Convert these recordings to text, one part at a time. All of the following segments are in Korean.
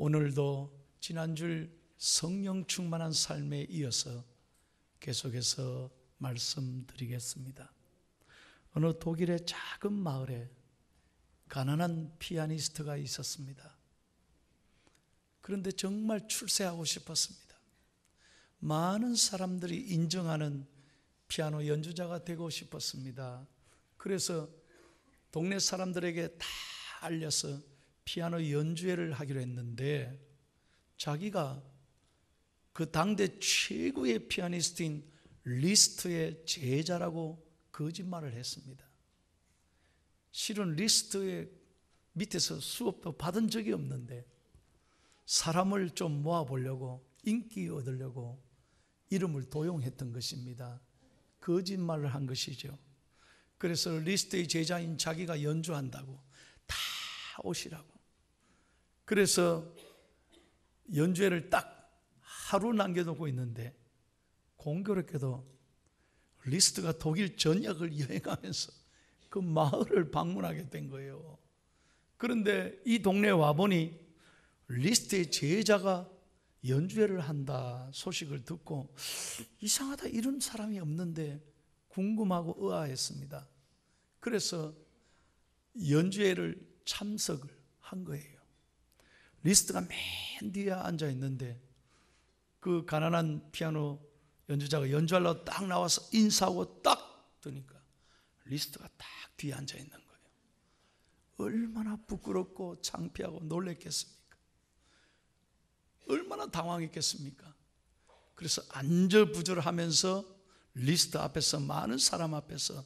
오늘도 지난주 성령 충만한 삶에 이어서 계속해서 말씀드리겠습니다. 어느 독일의 작은 마을에 가난한 피아니스트가 있었습니다. 그런데 정말 출세하고 싶었습니다. 많은 사람들이 인정하는 피아노 연주자가 되고 싶었습니다. 그래서 동네 사람들에게 다 알려서 피아노 연주회를 하기로 했는데, 자기가 그 당대 최고의 피아니스트인 리스트의 제자라고 거짓말을 했습니다. 실은 리스트의 밑에서 수업도 받은 적이 없는데 사람을 좀 모아보려고, 인기 얻으려고 이름을 도용했던 것입니다. 거짓말을 한 것이죠. 그래서 리스트의 제자인 자기가 연주한다고 다 오시라고. 그래서 연주회를 딱 하루 남겨놓고 있는데 공교롭게도 리스트가 독일 전역을 여행하면서 그 마을을 방문하게 된 거예요. 그런데 이 동네에 와보니 리스트의 제자가 연주회를 한다 소식을 듣고 이상하다, 이런 사람이 없는데 궁금하고 의아했습니다. 그래서 연주회를 참석을 한 거예요. 리스트가 맨 뒤에 앉아 있는데 그 가난한 피아노 연주자가 연주하려고 딱 나와서 인사하고 딱 드니까 리스트가 딱 뒤에 앉아 있는 거예요. 얼마나 부끄럽고 창피하고 놀랬겠습니까? 얼마나 당황했겠습니까? 그래서 안절부절하면서 리스트 앞에서, 많은 사람 앞에서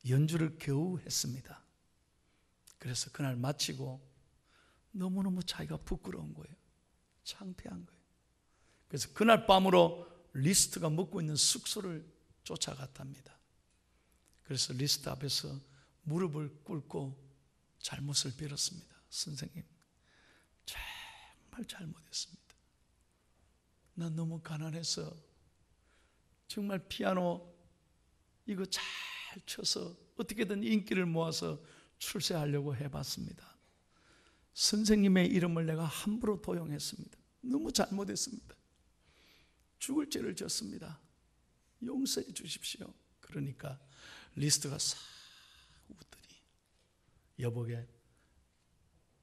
연주를 겨우 했습니다. 그래서 그날 마치고 너무너무 자기가 부끄러운 거예요. 창피한 거예요. 그래서 그날 밤으로 리스트가 묵고 있는 숙소를 쫓아갔답니다. 그래서 리스트 앞에서 무릎을 꿇고 잘못을 빌었습니다. 선생님, 정말 잘못했습니다. 난 너무 가난해서 정말 피아노 이거 잘 쳐서 어떻게든 인기를 모아서 출세하려고 해봤습니다. 선생님의 이름을 내가 함부로 도용했습니다. 너무 잘못했습니다. 죽을 죄를 졌습니다. 용서해 주십시오. 그러니까 리스트가 싹 웃더니 여보게,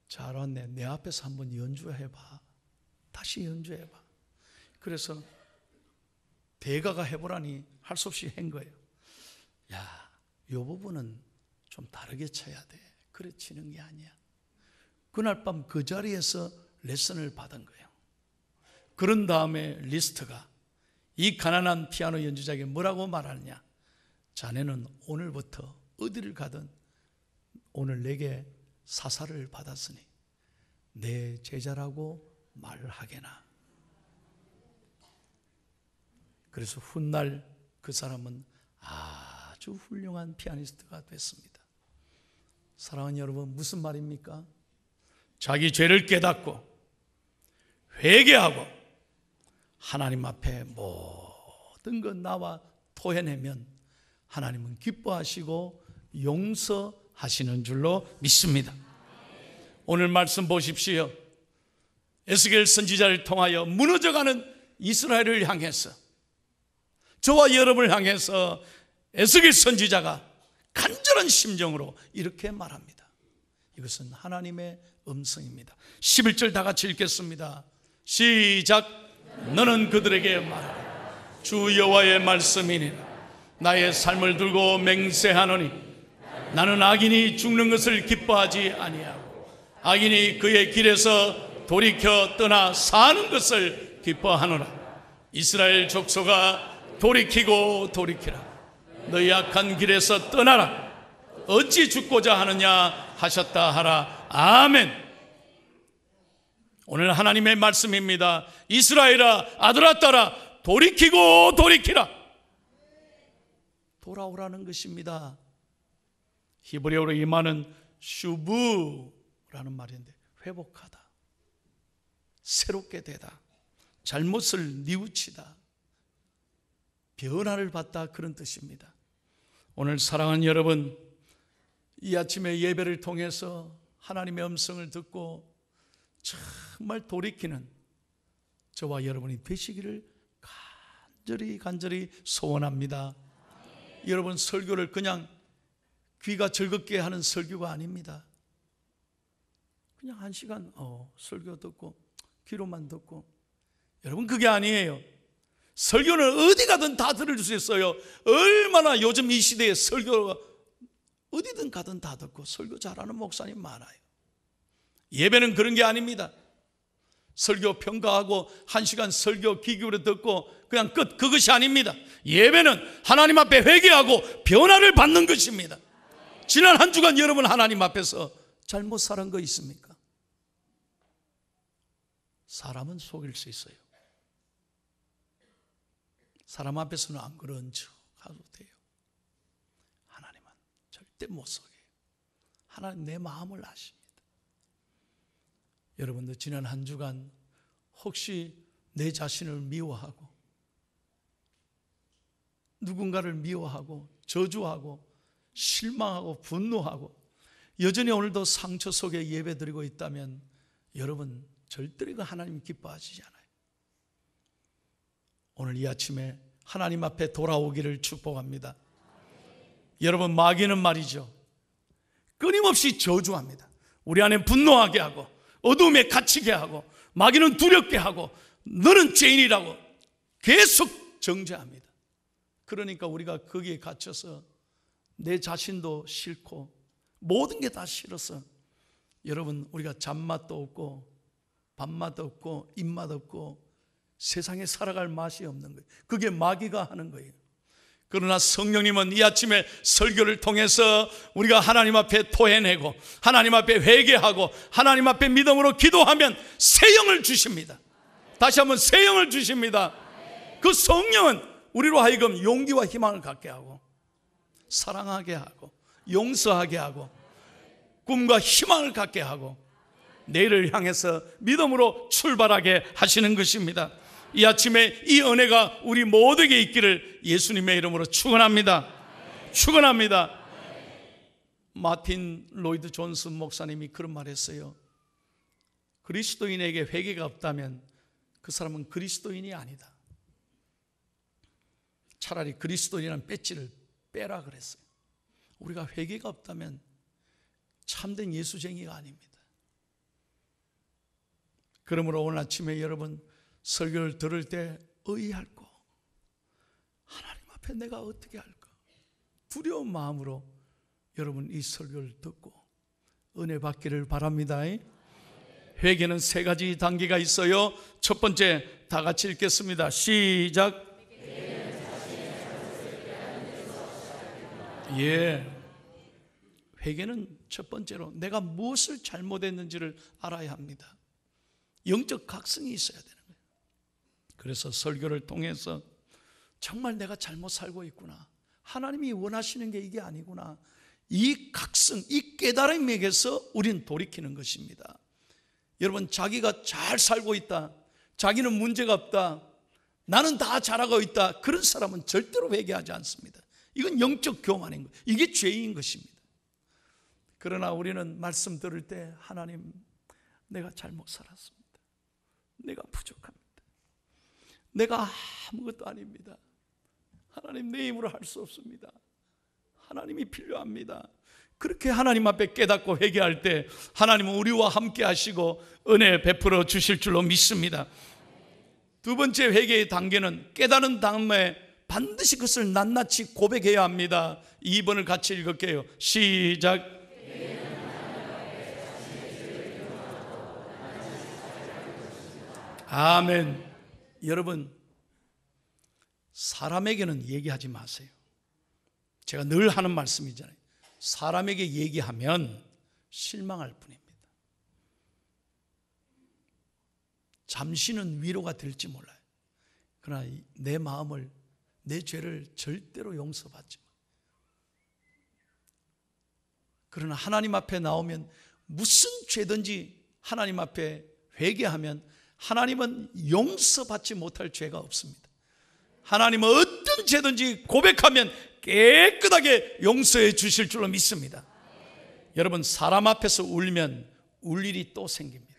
잘 왔네. 내 앞에서 한번 연주해봐. 다시 연주해봐. 그래서 대가가 해보라니 할 수 없이 한 거예요. 야, 요 부분은 좀 다르게 쳐야 돼. 그래 치는 게 아니야. 그날 밤 그 자리에서 레슨을 받은 거예요. 그런 다음에 리스트가 이 가난한 피아노 연주자에게 뭐라고 말하느냐? 자네는 오늘부터 어디를 가든 오늘 내게 사사를 받았으니 내 제자라고 말을 하게나. 그래서 훗날 그 사람은 아주 훌륭한 피아니스트가 됐습니다. 사랑하는 여러분, 무슨 말입니까? 자기 죄를 깨닫고 회개하고 하나님 앞에 모든 것 나와 토해내면 하나님은 기뻐하시고 용서하시는 줄로 믿습니다. 오늘 말씀 보십시오. 에스겔 선지자를 통하여 무너져가는 이스라엘을 향해서, 저와 여러분을 향해서 에스겔 선지자가 간절한 심정으로 이렇게 말합니다. 이것은 하나님의 음성입니다. 11절 다 같이 읽겠습니다. 시작. 너는 그들에게 말하라. 주 여호와의 말씀이니라. 나의 삶을 두고 맹세하노니 나는 악인이 죽는 것을 기뻐하지 아니하고 악인이 그의 길에서 돌이켜 떠나 사는 것을 기뻐하노라. 이스라엘 족속아, 돌이키고 돌이키라. 너희 악한 길에서 떠나라. 어찌 죽고자 하느냐 하셨다 하라. 아멘. 오늘 하나님의 말씀입니다. 이스라엘아, 아들아, 딸아, 돌이키고 돌이키라. 돌아오라는 것입니다. 히브리어로 이 말은 슈브라는 말인데 회복하다, 새롭게 되다, 잘못을 뉘우치다, 변화를 받다, 그런 뜻입니다. 오늘 사랑하는 여러분, 이 아침에 예배를 통해서 하나님의 음성을 듣고 정말 돌이키는 저와 여러분이 되시기를 간절히 소원합니다. 여러분, 설교를 그냥 귀가 즐겁게 하는 설교가 아닙니다. 그냥 1시간 설교 듣고 귀로만 듣고, 여러분 그게 아니에요. 설교는 어디 가든 다 들을 수 있어요. 얼마나 요즘 이 시대에 설교가 어디든 가든 다 듣고 설교 잘하는 목사님 많아요. 예배는 그런 게 아닙니다. 설교 평가하고 1시간 설교 귀 기울여 듣고 그냥 끝, 그것이 아닙니다. 예배는 하나님 앞에 회개하고 변화를 받는 것입니다. 지난 한 주간 여러분 하나님 앞에서 잘못 살은 거 있습니까? 사람은 속일 수 있어요. 사람 앞에서는 안 그런 척 하도 돼요. 하나님은 절대 못 속여요. 하나님 내 마음을 아십니다. 여러분들 지난 한 주간 혹시 내 자신을 미워하고 누군가를 미워하고 저주하고 실망하고 분노하고 여전히 오늘도 상처 속에 예배드리고 있다면 여러분 절대로 그 하나님 기뻐하시지 않아요. 오늘 이 아침에 하나님 앞에 돌아오기를 축복합니다. 여러분, 마귀는 말이죠, 끊임없이 저주합니다. 우리 안에 분노하게 하고 어둠에 갇히게 하고, 마귀는 두렵게 하고, 너는 죄인이라고 계속 정죄합니다. 그러니까 우리가 거기에 갇혀서 내 자신도 싫고 모든 게 다 싫어서 여러분 우리가 잡맛도 없고 밥맛도 없고 입맛 없고 세상에 살아갈 맛이 없는 거예요. 그게 마귀가 하는 거예요. 그러나 성령님은 이 아침에 설교를 통해서 우리가 하나님 앞에 토해내고 하나님 앞에 회개하고 하나님 앞에 믿음으로 기도하면 새 영을 주십니다. 다시 한번 새 영을 주십니다. 그 성령은 우리로 하여금 용기와 희망을 갖게 하고 사랑하게 하고 용서하게 하고 꿈과 희망을 갖게 하고 내일을 향해서 믿음으로 출발하게 하시는 것입니다. 이 아침에 이 은혜가 우리 모두에게 있기를 예수님의 이름으로 축원합니다. 축원합니다. 마틴 로이드 존슨 목사님이 그런 말 했어요. 그리스도인에게 회개가 없다면 그 사람은 그리스도인이 아니다. 차라리 그리스도인이라는 배지를 빼라 그랬어요. 우리가 회개가 없다면 참된 예수쟁이가 아닙니다. 그러므로 오늘 아침에 여러분 설교를 들을 때 의의할고 하나님 앞에 내가 어떻게 할까 두려운 마음으로 여러분 이 설교를 듣고 은혜 받기를 바랍니다. 회개는 3가지 단계가 있어요. 첫 번째, 다 같이 읽겠습니다. 시작. 회개는 첫 번째로 내가 무엇을 잘못했는지를 알아야 합니다. 영적 각성이 있어야 되는 거예요. 그래서 설교를 통해서 정말 내가 잘못 살고 있구나, 하나님이 원하시는 게 이게 아니구나, 이 각성, 이 깨달음에게서 우린 돌이키는 것입니다. 여러분, 자기가 잘 살고 있다, 자기는 문제가 없다, 나는 다 잘하고 있다, 그런 사람은 절대로 회개하지 않습니다. 이건 영적 교만인 거예요. 이게 죄인 것입니다. 그러나 우리는 말씀 들을 때 하나님, 내가 잘못 살았습니다. 내가 부족합니다. 내가 아무것도 아닙니다. 하나님, 내 힘으로 할 수 없습니다. 하나님이 필요합니다. 그렇게 하나님 앞에 깨닫고 회개할 때 하나님은 우리와 함께 하시고 은혜 베풀어 주실 줄로 믿습니다. 두 번째 회개의 단계는 깨달은 다음에 반드시 그것을 낱낱이 고백해야 합니다. 2번을 같이 읽을게요. 시작. 아멘. 여러분, 사람에게는 얘기하지 마세요. 제가 늘 하는 말씀이잖아요. 사람에게 얘기하면 실망할 뿐입니다. 잠시는 위로가 될지 몰라요. 그러나 내 마음을, 내 죄를 절대로 용서받지 마. 그러나 하나님 앞에 나오면 무슨 죄든지 하나님 앞에 회개하면 하나님은 용서받지 못할 죄가 없습니다. 하나님은 어떤 죄든지 고백하면 깨끗하게 용서해 주실 줄로 믿습니다. 여러분, 사람 앞에서 울면 울 일이 또 생깁니다.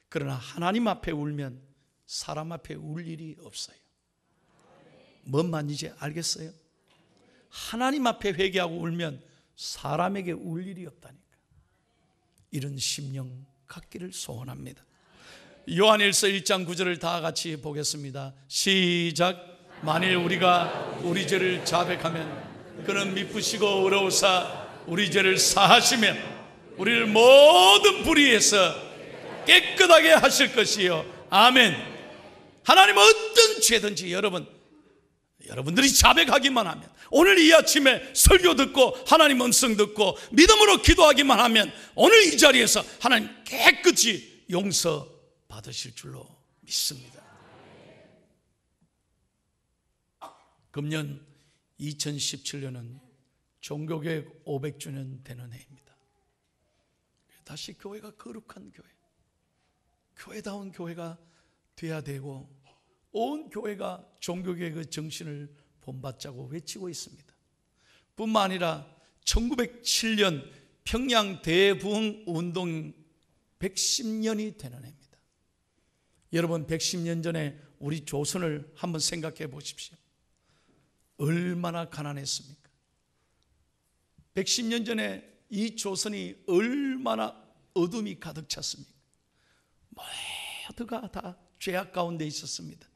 그러나 하나님 앞에 울면 사람 앞에 울 일이 없어요. 뭔 말인지 알겠어요? 하나님 앞에 회개하고 울면 사람에게 울 일이 없다니까. 이런 심령 갖기를 소원합니다. 요한일서 1장 9절을 다 같이 보겠습니다. 시작. 만일 우리가 우리 죄를 자백하면 그는 미쁘시고 의로우사 우리 죄를 사하시며 우리를 모든 불의에서 깨끗하게 하실 것이요. 아멘. 하나님은 어떤 죄든지 여러분들이 자백하기만 하면, 오늘 이 아침에 설교 듣고 하나님 음성 듣고 믿음으로 기도하기만 하면 오늘 이 자리에서 하나님 깨끗이 용서 받으실 줄로 믿습니다. 금년 2017년은 종교개혁 500주년 되는 해입니다. 다시 교회가 거룩한 교회, 교회다운 교회가 돼야 되고 온 교회가 종교개혁의 정신을 본받자고 외치고 있습니다. 뿐만 아니라 1907년 평양 대부흥 운동 110년이 되는 해입니다. 여러분, 110년 전에 우리 조선을 한번 생각해 보십시오. 얼마나 가난했습니까? 110년 전에 이 조선이 얼마나 어둠이 가득 찼습니까? 모두가 다 죄악 가운데 있었습니다.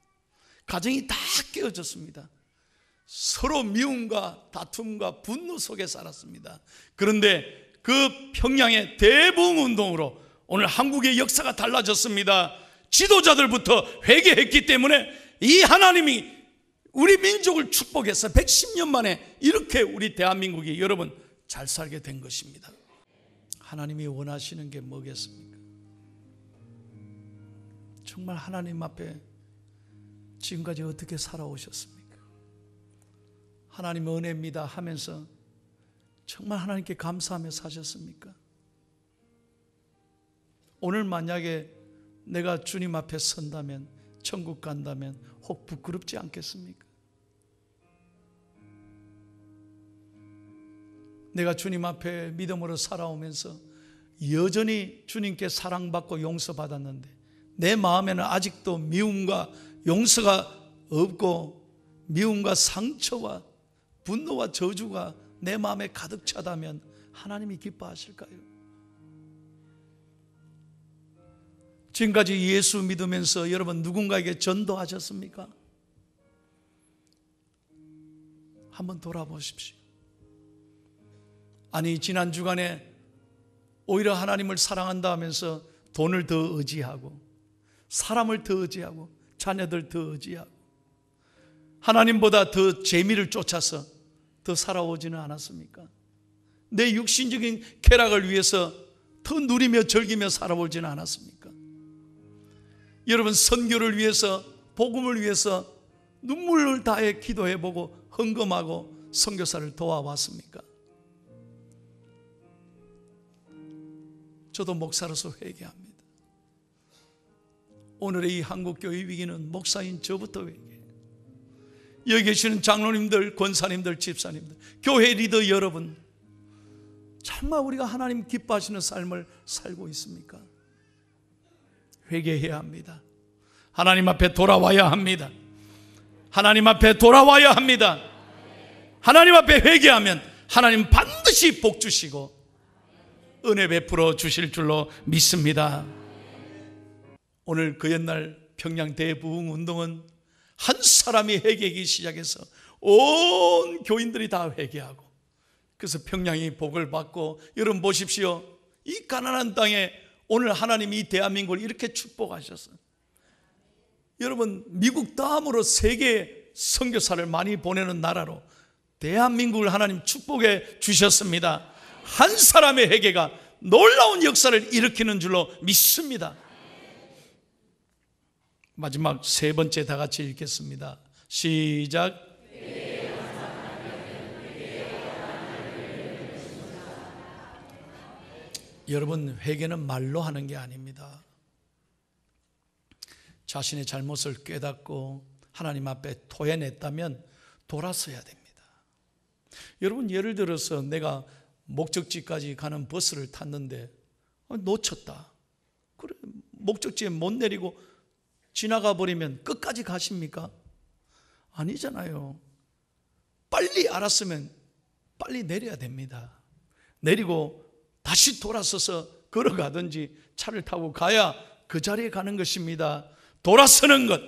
가정이 다 깨어졌습니다. 서로 미움과 다툼과 분노 속에 살았습니다. 그런데 그 평양의 대부흥운동으로 오늘 한국의 역사가 달라졌습니다. 지도자들부터 회개했기 때문에 이 하나님이 우리 민족을 축복해서 110년 만에 이렇게 우리 대한민국이 여러분 잘 살게 된 것입니다. 하나님이 원하시는 게 뭐겠습니까? 정말 하나님 앞에 지금까지 어떻게 살아오셨습니까? 하나님의 은혜입니다 하면서 정말 하나님께 감사하며 사셨습니까? 오늘 만약에 내가 주님 앞에 선다면, 천국 간다면 혹 부끄럽지 않겠습니까? 내가 주님 앞에 믿음으로 살아오면서 여전히 주님께 사랑받고 용서받았는데 내 마음에는 아직도 미움과 용서가 없고 미움과 상처와 분노와 저주가 내 마음에 가득 차다면 하나님이 기뻐하실까요? 지금까지 예수 믿으면서 여러분 누군가에게 전도하셨습니까? 한번 돌아보십시오. 아니, 지난 주간에 오히려 하나님을 사랑한다 하면서 돈을 더 의지하고 사람을 더 의지하고 자녀들 더 의지하고 하나님보다 더 재미를 쫓아서 더 살아오지는 않았습니까? 내 육신적인 쾌락을 위해서 더 누리며 즐기며 살아오지는 않았습니까? 여러분, 선교를 위해서, 복음을 위해서 눈물을 다해 기도해보고 헌금하고 선교사를 도와왔습니까? 저도 목사로서 회개합니다. 오늘의 이 한국교회 위기는 목사인 저부터 회개해요. 여기 계시는 장로님들, 권사님들, 집사님들, 교회 리더 여러분, 정말 우리가 하나님 기뻐하시는 삶을 살고 있습니까? 회개해야 합니다. 하나님 앞에 돌아와야 합니다. 하나님 앞에 돌아와야 합니다. 하나님 앞에 회개하면 하나님 반드시 복 주시고 은혜 베풀어 주실 줄로 믿습니다. 오늘 그 옛날 평양 대부흥 운동은 한 사람이 회개하기 시작해서 온 교인들이 다 회개하고, 그래서 평양이 복을 받고, 여러분 보십시오. 이 가난한 땅에 오늘 하나님이 이 대한민국을 이렇게 축복하셨어요. 여러분, 미국 다음으로 세계 선교사를 많이 보내는 나라로 대한민국을 하나님 축복해 주셨습니다. 한 사람의 회개가 놀라운 역사를 일으키는 줄로 믿습니다. 마지막 세 번째 다 같이 읽겠습니다. 시작. 여러분, 회개는 말로 하는 게 아닙니다. 자신의 잘못을 깨닫고 하나님 앞에 토해냈다면 돌아서야 됩니다. 여러분, 예를 들어서 내가 목적지까지 가는 버스를 탔는데 놓쳤다. 그래, 목적지에 못 내리고 지나가 버리면 끝까지 가십니까? 아니잖아요. 빨리 알았으면 빨리 내려야 됩니다. 내리고 다시 돌아서서 걸어가든지 차를 타고 가야 그 자리에 가는 것입니다. 돌아서는 것,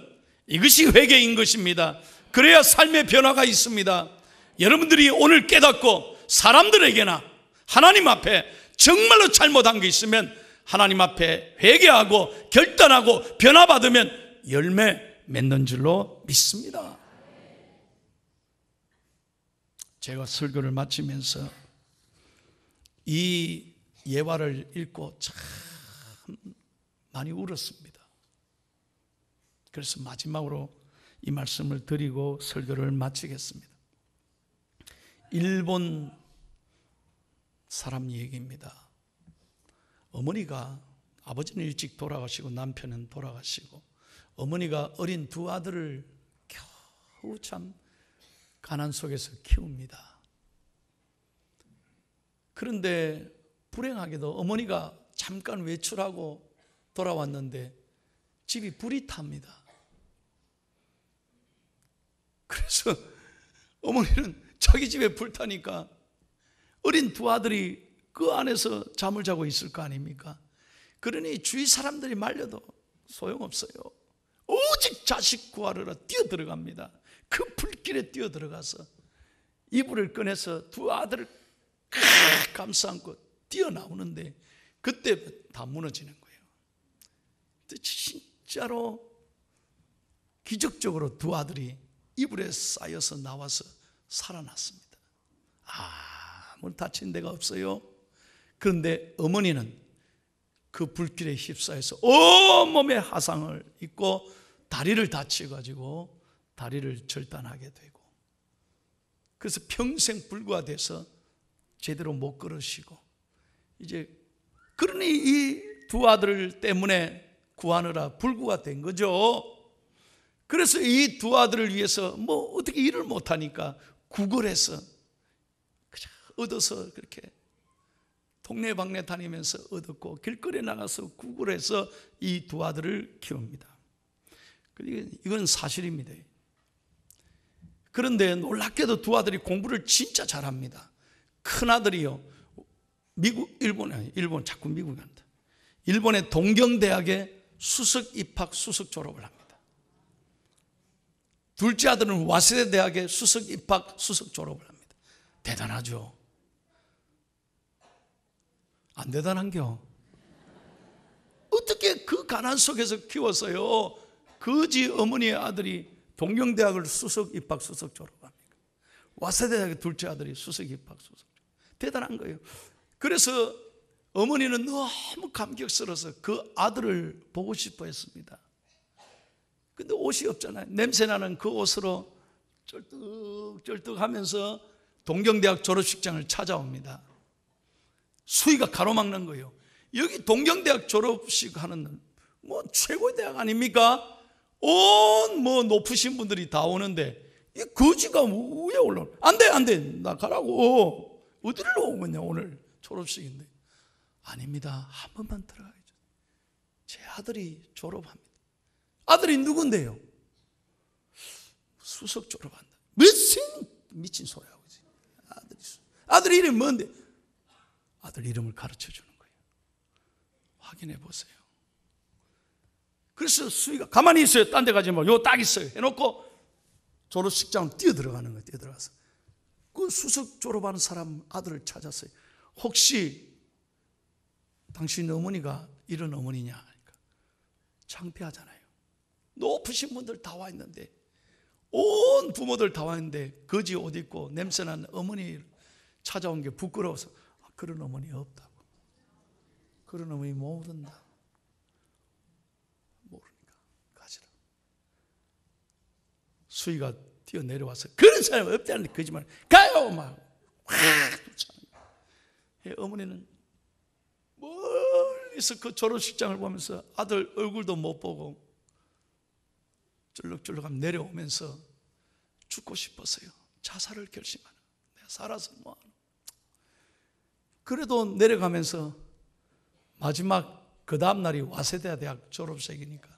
이것이 회개인 것입니다. 그래야 삶의 변화가 있습니다. 여러분들이 오늘 깨닫고 사람들에게나 하나님 앞에 정말로 잘못한 게 있으면 하나님 앞에 회개하고 결단하고 변화받으면 열매 맺는 줄로 믿습니다. 제가 설교를 마치면서 이 예화를 읽고 참 많이 울었습니다. 그래서 마지막으로 이 말씀을 드리고 설교를 마치겠습니다. 일본 사람 얘기입니다. 어머니가, 아버지는 일찍 돌아가시고 남편은 돌아가시고 어머니가 어린 두 아들을 겨우 참 가난 속에서 키웁니다. 그런데 불행하게도 어머니가 잠깐 외출하고 돌아왔는데 집이 불이 탑니다. 그래서 어머니는 자기 집에 불타니까 어린 두 아들이 그 안에서 잠을 자고 있을 거 아닙니까? 그러니 주위 사람들이 말려도 소용없어요. 오직 자식 구하러 뛰어들어갑니다. 그 불길에 뛰어들어가서 이불을 꺼내서 두 아들을 감싸 안고 뛰어나오는데 그때 다 무너지는 거예요. 진짜로 기적적으로 두 아들이 이불에 쌓여서 나와서 살아났습니다. 아무 다친 데가 없어요. 그런데 어머니는 그 불길에 휩싸여서 온몸에 화상을 입고 다리를 다쳐가지고 다리를 절단하게 되고, 그래서 평생 불구가 돼서 제대로 못 걸으시고, 이제 그러니 이 두 아들 때문에 구하느라 불구가 된 거죠. 그래서 이 두 아들을 위해서 뭐 어떻게 일을 못하니까 구걸해서 그냥 얻어서 그렇게 동네방네 다니면서 얻었고 길거리에 나가서 구걸해서 이 두 아들을 키웁니다. 이건 사실입니다. 그런데 놀랍게도 두 아들이 공부를 진짜 잘합니다. 큰 아들이요, 일본 자꾸 미국에 간다. 일본의 동경대학에 수석 입학 수석 졸업을 합니다. 둘째 아들은 와세대 대학에 수석 입학 수석 졸업을 합니다. 대단하죠? 안 대단한겨? 어떻게 그 가난 속에서 키워서요 거지 어머니의 아들이 동경대학을 수석 입학 수석 졸업합니까? 와세대 대학의 둘째 아들이 수석 입학 수석 졸업. 대단한 거예요. 그래서 어머니는 너무 감격스러워서 그 아들을 보고 싶어 했습니다. 근데 옷이 없잖아요. 냄새나는 그 옷으로 쩔뚝쩔뚝 하면서 동경대학 졸업식장을 찾아옵니다. 수위가 가로막는 거예요. 여기 동경대학 졸업식 하는 뭐 최고의 대학 아닙니까? 온 뭐 높으신 분들이 다 오는데 이 거지가 위에 올라오는. 안돼 나 가라고. 어디를 오겠냐, 오늘 졸업식인데. 아닙니다. 한 번만 들어가야죠. 제 아들이 졸업합니다. 아들이 누군데요? 수석 졸업한다. 미친 소리 하고 있지. 아들 이름이 뭔데? 아들 이름을 가르쳐 주는 거예요. 확인해 보세요. 그래서 수희가 가만히 있어요. 딴 데 가지 말고 요 딱 있어요. 해놓고 졸업식장으로 뛰어들어가는 거예요. 뛰어들어가서 그 수석 졸업하는 사람 아들을 찾았어요. 혹시 당신 어머니가 이런 어머니냐 하니까 창피하잖아요. 높으신 분들 다 와 있는데, 온 부모들 다 와 있는데 거지 옷 입고 냄새나는 어머니 찾아온 게 부끄러워서 그런 어머니 없다고. 그런 어머니 모른다. 모르니까 가지라. 수희가 뛰어내려와서 그런 사람 없다는데 거짓말 가요 막 확 쫓아내요. 어머니는 멀리서 그 졸업식장을 보면서 아들 얼굴도 못 보고 쫄룩쫄룩하면 내려오면서 죽고 싶었어요. 자살을 결심하는. 내가 살아서 뭐하노. 그래도 내려가면서 마지막 그 다음날이 와세대 대학 졸업식이니까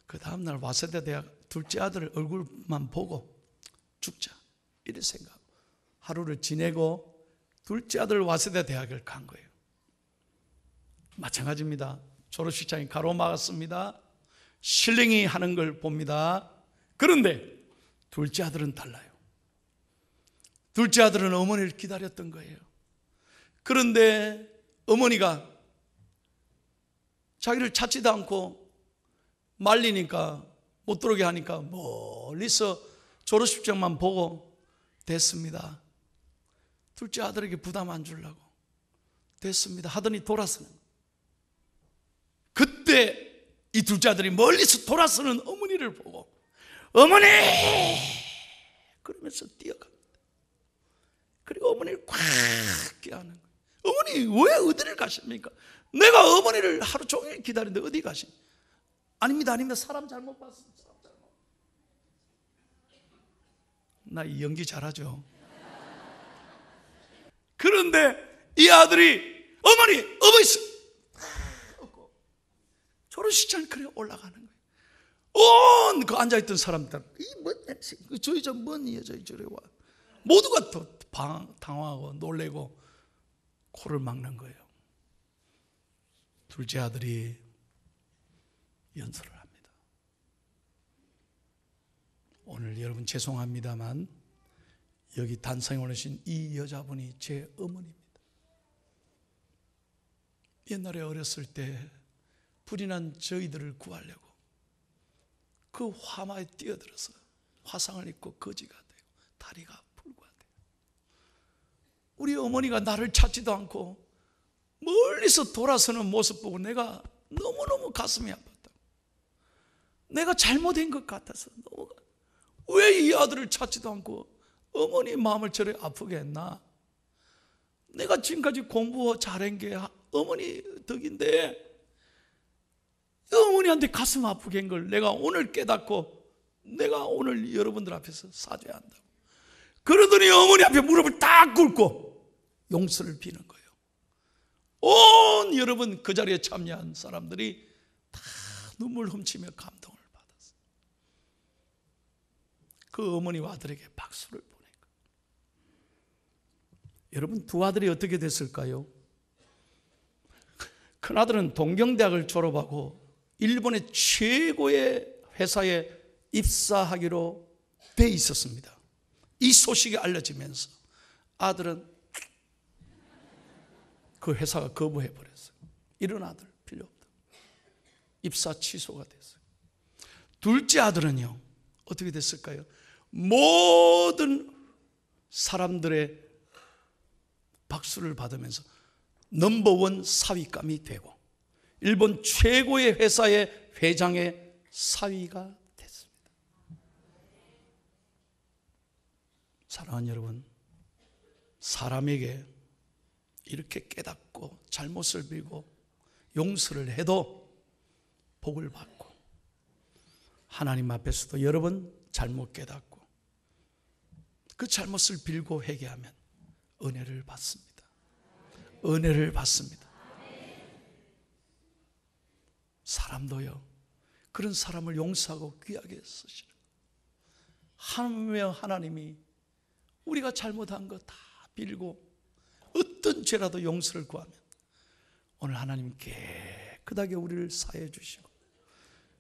그 다음날 와세대 대학 둘째 아들 얼굴만 보고 죽자 이런 생각. 하루를 지내고 둘째 아들 와세대 대학을 간 거예요. 마찬가지입니다. 졸업식장이 가로막았습니다. 신랑이 하는 걸 봅니다. 그런데 둘째 아들은 달라요. 둘째 아들은 어머니를 기다렸던 거예요. 그런데 어머니가 자기를 찾지도 않고 말리니까 못 들어오게 하니까 멀리서 졸업식장만 보고 됐습니다. 둘째 아들에게 부담 안 주려고 됐습니다 하더니 돌아서는. 그때 이 둘째 아들이 멀리서 돌아서는 어머니를 보고 어머니! 그러면서 뛰어갑니다. 그리고 어머니를 꽉 껴안는 거예요. 어머니 왜 어디를 가십니까? 내가 어머니를 하루 종일 기다리는데 어디 가십니까? 아닙니다, 아닙니다. 사람 잘못 봤습니다. 사람 잘못. 나 이 연기 잘하죠. 그런데 이 아들이 어머니 졸업식장에 그래 올라가는 거예요. 온 그 앉아있던 사람들 이뭔 냄새, 저희 저 뭔 여자이 저래 와. 모두가 또 당황하고 놀래고 코를 막는 거예요. 둘째 아들이 연설을 합니다. 오늘 여러분 죄송합니다만 여기 단상에 오르신 이 여자분이 제 어머니입니다. 옛날에 어렸을 때 불이 난 저희들을 구하려고 그 화마에 뛰어들어서 화상을 입고 거지가 되고 다리가 불구가 돼요. 우리 어머니가 나를 찾지도 않고 멀리서 돌아서는 모습 보고 내가 너무너무 가슴이 아팠다. 내가 잘못한 것 같아서 왜 이 아들을 찾지도 않고 어머니 마음을 저래 아프게 했나? 내가 지금까지 공부 잘한 게 어머니 덕인데 어머니한테 가슴 아프게 한 걸 내가 오늘 깨닫고 내가 오늘 여러분들 앞에서 사죄해야 한다고. 그러더니 어머니 앞에 무릎을 딱 꿇고 용서를 비는 거예요. 온 여러분 그 자리에 참여한 사람들이 다 눈물 훔치며 감동을 받았어요. 그 어머니와 아들에게 박수를 보낸 거예요. 여러분 두 아들이 어떻게 됐을까요? 큰아들은 동경대학을 졸업하고 일본의 최고의 회사에 입사하기로 돼 있었습니다. 이 소식이 알려지면서 아들은 그 회사가 거부해 버렸어요. 이런 아들 필요 없다. 입사 취소가 됐어요. 둘째 아들은요 어떻게 됐을까요? 모든 사람들의 박수를 받으면서 넘버원 사위감이 되고 일본 최고의 회사의 회장의 사위가 됐습니다. 사랑하는 여러분, 사람에게 이렇게 깨닫고 잘못을 빌고 용서를 해도 복을 받고 하나님 앞에서도 여러 번 잘못 깨닫고 그 잘못을 빌고 회개하면 은혜를 받습니다. 은혜를 받습니다. 사람도요 그런 사람을 용서하고 귀하게 쓰시는 하나님이 우리가 잘못한 거 다 빌고 어떤 죄라도 용서를 구하면 오늘 하나님 깨끗하게 우리를 사해 주시고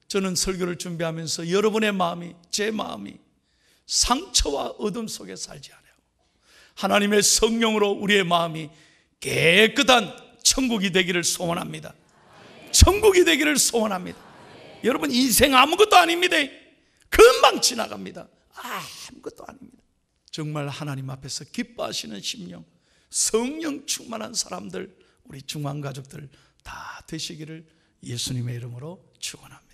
저는 설교를 준비하면서 여러분의 마음이 제 마음이 상처와 어둠 속에 살지 않아요. 하나님의 성령으로 우리의 마음이 깨끗한 천국이 되기를 소원합니다. 천국이 되기를 소원합니다. 여러분 인생 아무것도 아닙니다. 금방 지나갑니다. 아무것도 아닙니다. 정말 하나님 앞에서 기뻐하시는 심령, 성령 충만한 사람들, 우리 중앙가족들 다 되시기를 예수님의 이름으로 축원합니다.